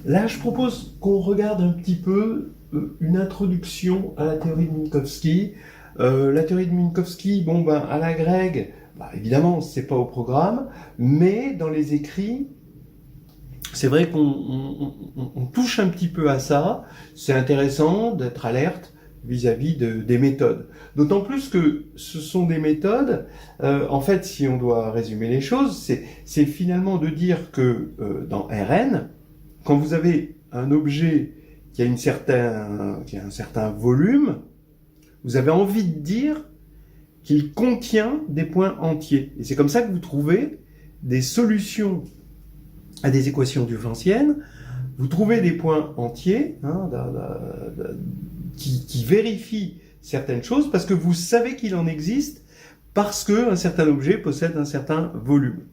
Là, je propose qu'on regarde un petit peu une introduction à la théorie de Minkowski. La théorie de Minkowski, bon, ben, à la grecque, bah, évidemment, c'est pas au programme, mais dans les écrits, c'est vrai qu'on touche un petit peu à ça. C'est intéressant d'être alerte vis-à-vis des méthodes. D'autant plus que ce sont des méthodes, en fait, si on doit résumer les choses, c'est finalement de dire que dans Rn, quand vous avez un objet qui a un certain volume, vous avez envie de dire qu'il contient des points entiers. Et c'est comme ça que vous trouvez des solutions à des équations différentielles. Vous trouvez des points entiers qui vérifient certaines choses parce que vous savez qu'il en existe parce qu'un certain objet possède un certain volume.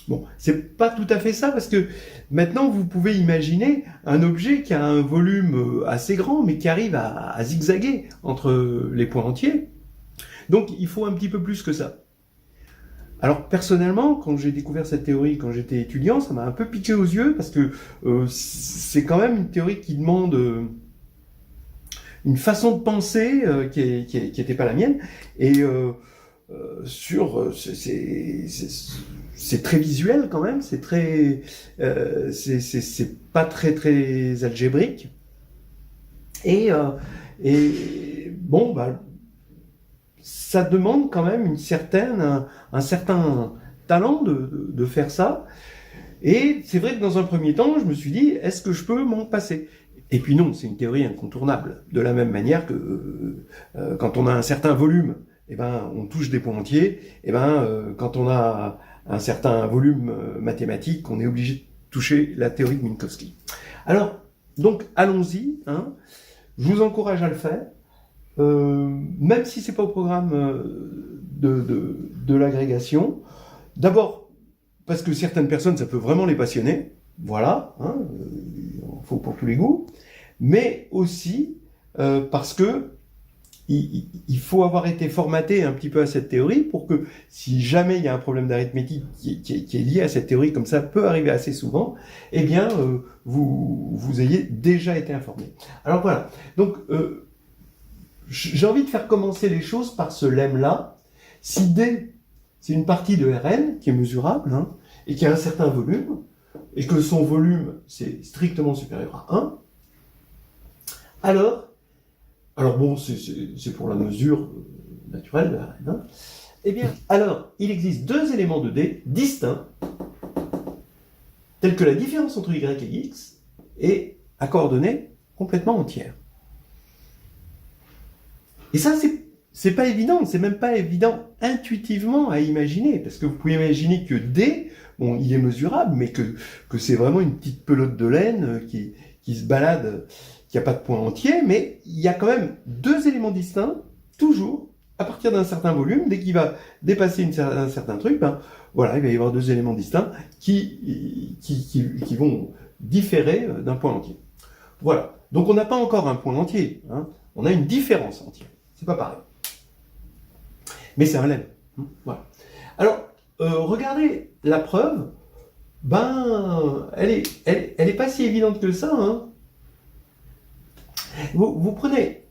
Bon, c'est pas tout à fait ça parce que maintenant vous pouvez imaginer un objet qui a un volume assez grand mais qui arrive à zigzaguer entre les points entiers. Donc il faut un petit peu plus que ça. Alors personnellement, quand j'ai découvert cette théorie quand j'étais étudiant, ça m'a un peu piqué aux yeux parce que c'est quand même une théorie qui demande une façon de penser qui était pas la mienne et c'est très visuel quand même, c'est très c'est pas très algébrique et bon bah ça demande quand même un certain talent de faire ça. Et c'est vrai que dans un premier temps, je me suis dit, est-ce que je peux m'en passer? Et puis non, c'est une théorie incontournable. De la même manière que quand on a un certain volume, eh ben, on touche des points entiers. Eh ben, quand on a un certain volume mathématique, on est obligé de toucher la théorie de Minkowski. Alors, donc, allons-y. Hein. Je vous encourage à le faire. Même si c'est pas au programme de l'agrégation. D'abord, parce que certaines personnes, ça peut vraiment les passionner. Voilà, hein, il en faut pour tous les goûts. Mais aussi parce que il faut avoir été formaté un petit peu à cette théorie pour que si jamais il y a un problème d'arithmétique qui est lié à cette théorie, comme ça peut arriver assez souvent, eh bien vous ayez déjà été informé. Alors voilà, donc j'ai envie de faire commencer les choses par ce lemme-là. Si D, c'est une partie de Rn qui est mesurable, hein, et qui a un certain volume, et que son volume, c'est strictement supérieur à 1, alors bon, c'est pour la mesure naturelle de Rn, hein, eh bien, alors, il existe deux éléments de D distincts, tels que la différence entre Y et X, est à coordonnées complètement entières. Et ça, c'est pas évident, c'est même pas évident intuitivement à imaginer, parce que vous pouvez imaginer que D, bon, il est mesurable, mais que c'est vraiment une petite pelote de laine qui se balade, qui n'a pas de point entier, mais il y a quand même deux éléments distincts, toujours, à partir d'un certain volume, dès qu'il va dépasser un certain truc, ben, voilà, il va y avoir deux éléments distincts qui vont différer d'un point entier. Voilà. Donc on n'a pas encore un point entier, hein, on a une différence entière. C'est pas pareil. Mais c'est un lemme. Voilà. Alors, regardez la preuve. Ben, elle est pas si évidente que ça. Hein. Vous prenez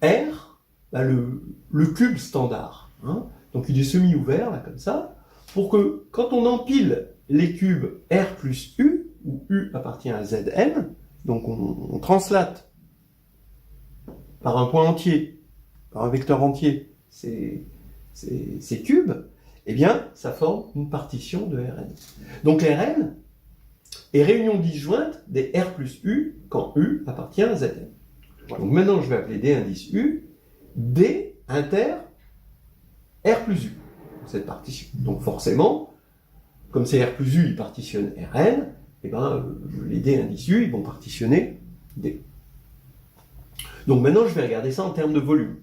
R, ben le cube standard. Hein, donc il est semi-ouvert, là, comme ça, pour que quand on empile les cubes R plus U, où U appartient à Zn, donc on translate par un point entier, par un vecteur entier, ces cubes, eh bien, ça forme une partition de Rn. Donc Rn est réunion disjointe des R plus U quand U appartient à Zn. Donc maintenant, je vais appeler D indice U, D inter R plus U, cette partition. Donc forcément, comme c'est R plus U, il partitionne Rn, eh ben, les D indice U, ils vont partitionner D. Donc maintenant, je vais regarder ça en termes de volume.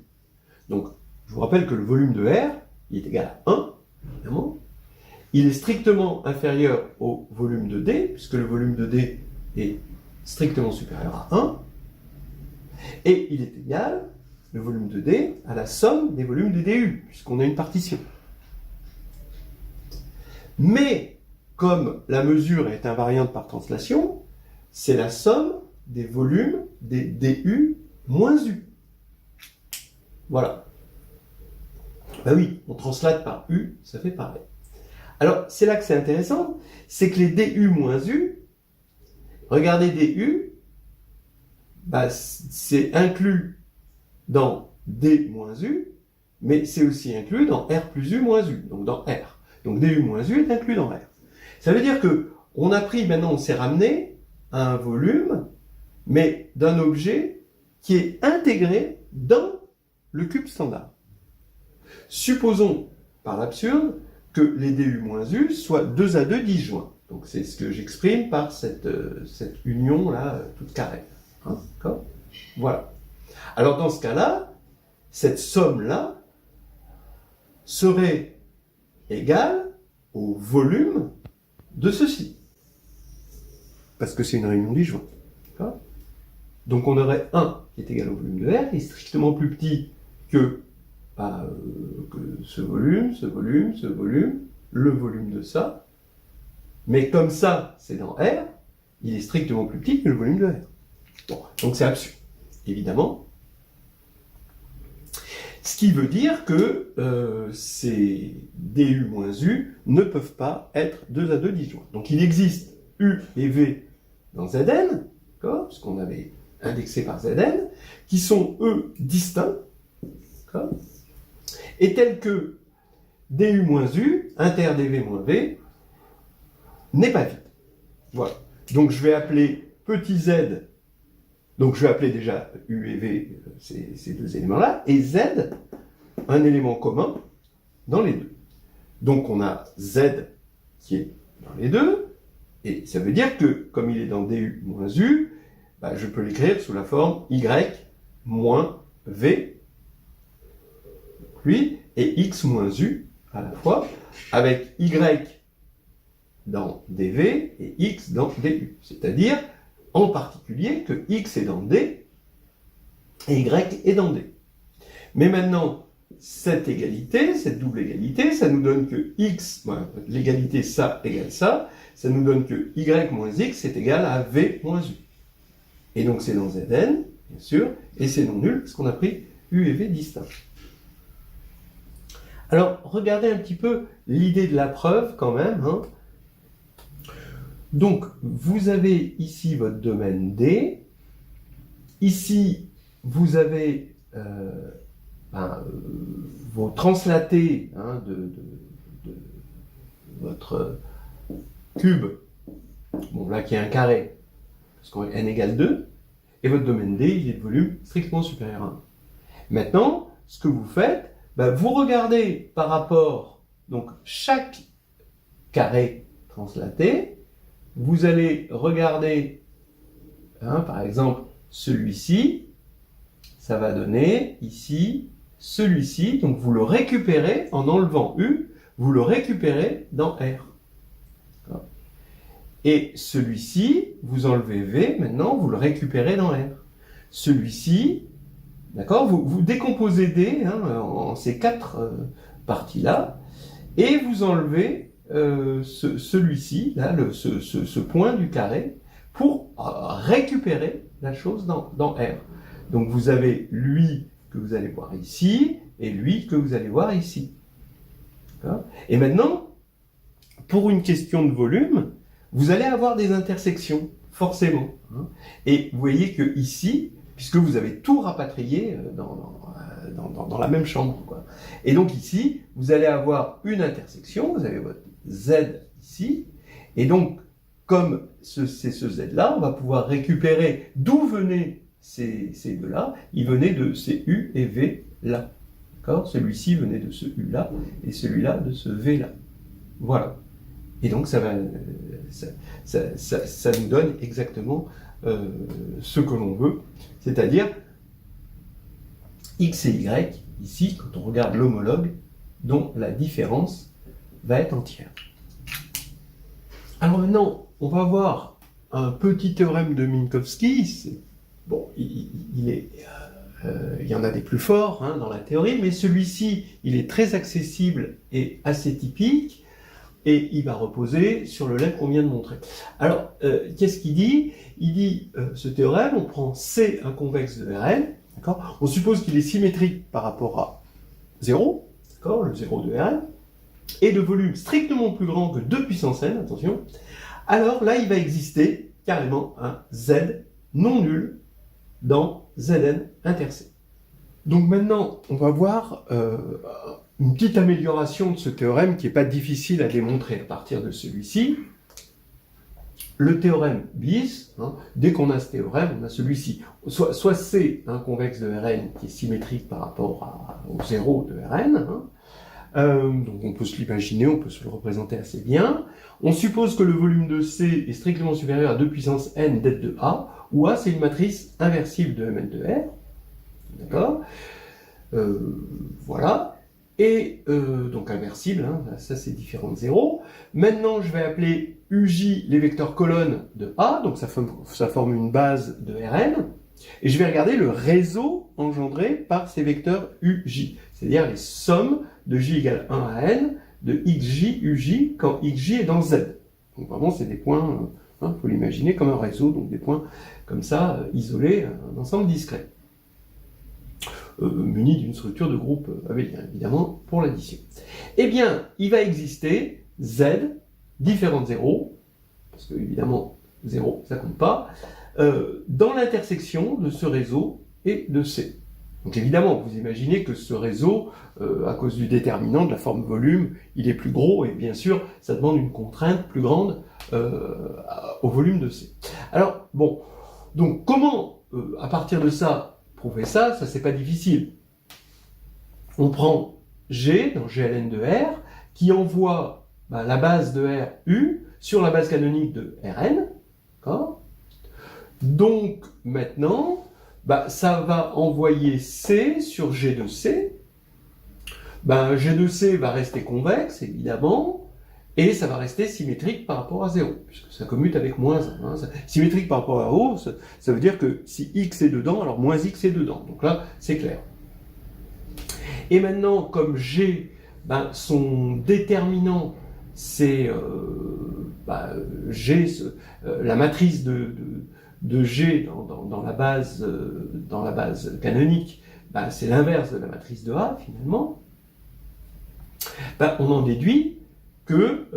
Donc, je vous rappelle que le volume de R, il est égal à 1, évidemment. Il est strictement inférieur au volume de D, puisque le volume de D est strictement supérieur à 1. Et il est égal, le volume de D, à la somme des volumes de DU, puisqu'on a une partition. Mais, comme la mesure est invariante par translation, c'est la somme des volumes des du moins u. Voilà. Ben oui, on translate par u, ça fait pareil. Alors, c'est là que c'est intéressant, c'est que les du moins u, regardez du, bah, c'est inclus dans d moins u, mais c'est aussi inclus dans r plus u moins u, donc dans r. Donc du moins u est inclus dans r. Ça veut dire que on a pris, maintenant on s'est ramené à un volume, mais d'un objet qui est intégré dans le cube standard. Supposons, par l'absurde, que les du moins u soient 2 à 2 disjoints. Donc c'est ce que j'exprime par cette union-là, toute carrée. Hein, d'accord ? Voilà. Alors dans ce cas-là, cette somme-là serait égale au volume de ceci. Parce que c'est une réunion disjointe. D'accord ? Donc on aurait 1 qui est égal au volume de R, qui est strictement plus petit que ce volume, le volume de ça. Mais comme ça, c'est dans R, il est strictement plus petit que le volume de R. Bon, donc c'est absurde, évidemment. Ce qui veut dire que ces du moins u ne peuvent pas être 2 à 2 disjoints. Donc il existe u et v dans Zn, d'accord, ce qu'on avait indexé par Zn, qui sont eux distincts, d'accord, et tels que du moins u, inter dv moins v, n'est pas vide. Voilà. Donc je vais appeler petit z, donc je vais appeler déjà u et v, ces deux éléments-là, et z, un élément commun dans les deux. Donc on a z qui est dans les deux, et ça veut dire que, comme il est dans du moins u, bah, je peux l'écrire sous la forme y moins v, lui, et x moins u à la fois, avec y dans dv et x dans du. C'est-à-dire, en particulier, que x est dans d et y est dans d. Mais maintenant, cette égalité, cette double égalité, ça nous donne que x, l'égalité ça égale ça nous donne que y moins x est égal à v moins u. Et donc c'est dans Zn, bien sûr, et c'est non nul, parce qu'on a pris u et v distincts. Alors, regardez un petit peu l'idée de la preuve, quand même. Hein. Donc, vous avez ici votre domaine D. Ici, vous avez vos translatés de votre cube, bon là qui est un carré, parce qu'on n égale 2, et votre domaine D, il est de volume strictement supérieur à 1. Maintenant, ce que vous faites, vous regardez par rapport, donc chaque carré translaté, vous allez regarder, par exemple, celui-ci, ça va donner ici, celui-ci, donc vous le récupérez en enlevant U, vous le récupérez dans R. Et celui-ci, vous enlevez V, maintenant vous le récupérez dans R. Celui-ci, d'accord, vous décomposez D en ces 4 parties-là, et vous enlevez celui-ci, là, ce point du carré, pour récupérer la chose dans R. Donc vous avez lui que vous allez voir ici, et lui que vous allez voir ici. Et maintenant, pour une question de volume, vous allez avoir des intersections, forcément. Et vous voyez que ici, puisque vous avez tout rapatrié dans la même chambre, quoi. Et donc ici, vous allez avoir une intersection, vous avez votre Z ici, et donc, comme c'est ce Z-là, on va pouvoir récupérer d'où venaient ces deux-là. Ils venaient de ces U et V là. D'accord ? Celui-ci venait de ce U-là, et celui-là de ce V-là. Voilà. Et donc, ça nous donne exactement ce que l'on veut, c'est-à-dire X et Y, ici, quand on regarde l'homologue, dont la différence va être entière. Alors maintenant, on va voir un petit théorème de Minkowski. Bon, il y en a des plus forts dans la théorie, mais celui-ci, il est très accessible et assez typique. et il va reposer sur le lemme qu'on vient de montrer. Alors, qu'est-ce qu'il dit? Il dit, ce théorème, on prend C inconvexe de Rn, d'accord? On suppose qu'il est symétrique par rapport à 0, d'accord, le 0 de Rn, et de volume strictement plus grand que 2 puissance n, attention. Alors là, il va exister carrément un Z non nul dans Zn inter C. Donc maintenant, on va voir une petite amélioration de ce théorème qui n'est pas difficile à démontrer à partir de celui-ci. Le théorème bis, hein, dès qu'on a ce théorème, on a celui-ci. Soit C, un convexe de Rn qui est symétrique par rapport au 0 de Rn. Hein. Donc on peut se l'imaginer, on peut se le représenter assez bien. On suppose que le volume de C est strictement supérieur à 2 puissance n det de A, où A c'est une matrice inversible de Mn de R. D'accord, voilà. Et donc inversible, hein, ça c'est différent de 0. Maintenant, je vais appeler UJ les vecteurs colonnes de A, donc ça forme une base de Rn. Et je vais regarder le réseau engendré par ces vecteurs UJ, c'est-à-dire les sommes de J égale 1 à N de XJ, UJ, quand XJ est dans Z. Donc vraiment, c'est des points, il faut l'imaginer comme un réseau, donc des points comme ça, isolés, un ensemble discret. Muni d'une structure de groupe abélien, évidemment, pour l'addition. Eh bien, il va exister Z, différent de 0, parce que, évidemment, 0, ça compte pas, dans l'intersection de ce réseau et de C. Donc, évidemment, vous imaginez que ce réseau, à cause du déterminant de la forme volume, il est plus gros, et bien sûr, ça demande une contrainte plus grande au volume de C. Alors, bon, donc, comment, à partir de ça, prouver ça, c'est pas difficile. On prend G dans GLN de R qui envoie la base de R U sur la base canonique de Rn. Donc maintenant, ça va envoyer C sur G de C. G de C va rester convexe, évidemment, et ça va rester symétrique par rapport à 0, puisque ça commute avec moins 1. Hein. Symétrique par rapport à O, ça veut dire que si x est dedans, alors moins x est dedans. Donc là, c'est clair. Et maintenant, comme G, son déterminant, c'est G, la matrice de G dans la base canonique, c'est l'inverse de la matrice de A, finalement. On en déduit que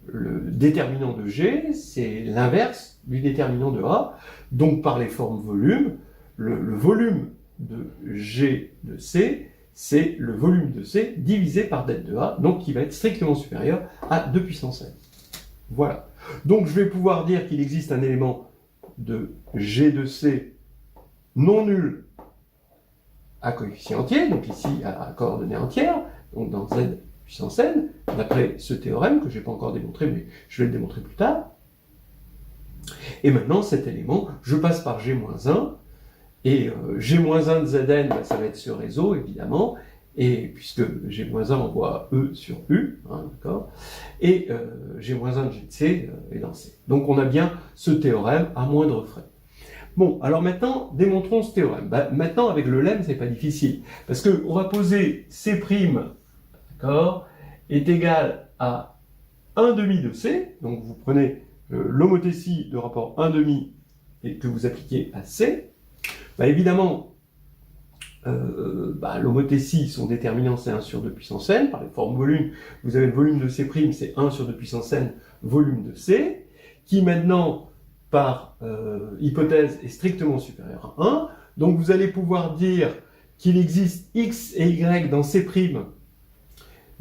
le déterminant de G, c'est l'inverse du déterminant de A. Donc, par les formes volume, le volume de G de C, c'est le volume de C divisé par det de A, donc qui va être strictement supérieur à 2 puissance n. Voilà. Donc, je vais pouvoir dire qu'il existe un élément de G de C non nul à coefficient entier, donc ici à coordonnées entières, donc dans Z puissance n, d'après ce théorème que je n'ai pas encore démontré, mais je vais le démontrer plus tard. Et maintenant, cet élément, je passe par G-1, et G-1 de Zn, ça va être ce réseau, évidemment, et puisque G-1 envoie E sur U, hein, d'accord, et G-1 de G de C est dans C. Donc on a bien ce théorème à moindre frais. Bon, alors maintenant, démontrons ce théorème. Maintenant, avec le lemme, c'est pas difficile, parce qu'on va poser C', d'accord, est égal à 1 demi de C, donc vous prenez l'homothétie de rapport 1 demi et que vous appliquez à C, évidemment, l'homothétie, son déterminant, c'est 1 sur 2 puissance n, par les formes volume, vous avez le volume de C', c'est 1 sur 2 puissance n, volume de C, qui maintenant, par hypothèse, est strictement supérieur à 1, donc vous allez pouvoir dire qu'il existe x et y dans C'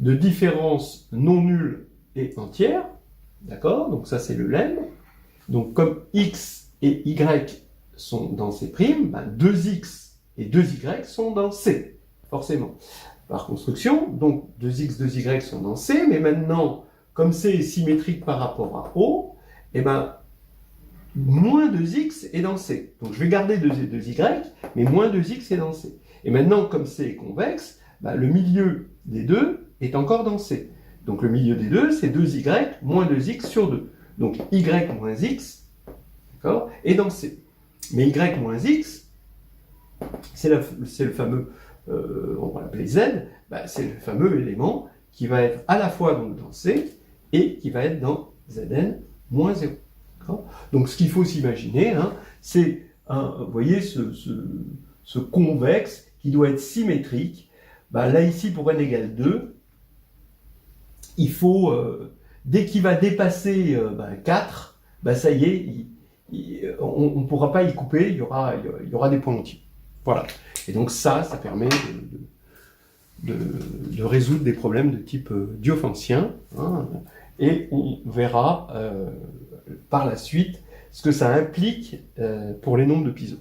de différence non nulle et entière, d'accord? Donc ça c'est le lemme. Donc comme x et y sont dans C', 2x et 2y sont dans C, forcément. Par construction, donc 2x, 2y sont dans C, mais maintenant, comme C est symétrique par rapport à O, moins 2x est dans C. Donc je vais garder 2y, mais moins 2x est dans C. Et maintenant, comme C est convexe, le milieu des deux est encore dans C. Donc le milieu des deux, c'est 2y moins 2x sur 2. Donc y moins x, d'accord, est dans C. Mais y moins x, c'est le fameux, on va l'appeler z, c'est le fameux élément qui va être à la fois donc dans C et qui va être dans Zn moins 0. Donc ce qu'il faut s'imaginer, hein, c'est, vous voyez, ce convexe qui doit être symétrique. Bah, là ici, pour n égale 2, il faut, dès qu'il va dépasser 4, bah, ça y est, on ne pourra pas y couper, il y aura des points entiers. Voilà. Et donc ça permet de résoudre des problèmes de type diophantien, hein, et on verra par la suite ce que ça implique pour les nombres de Piso.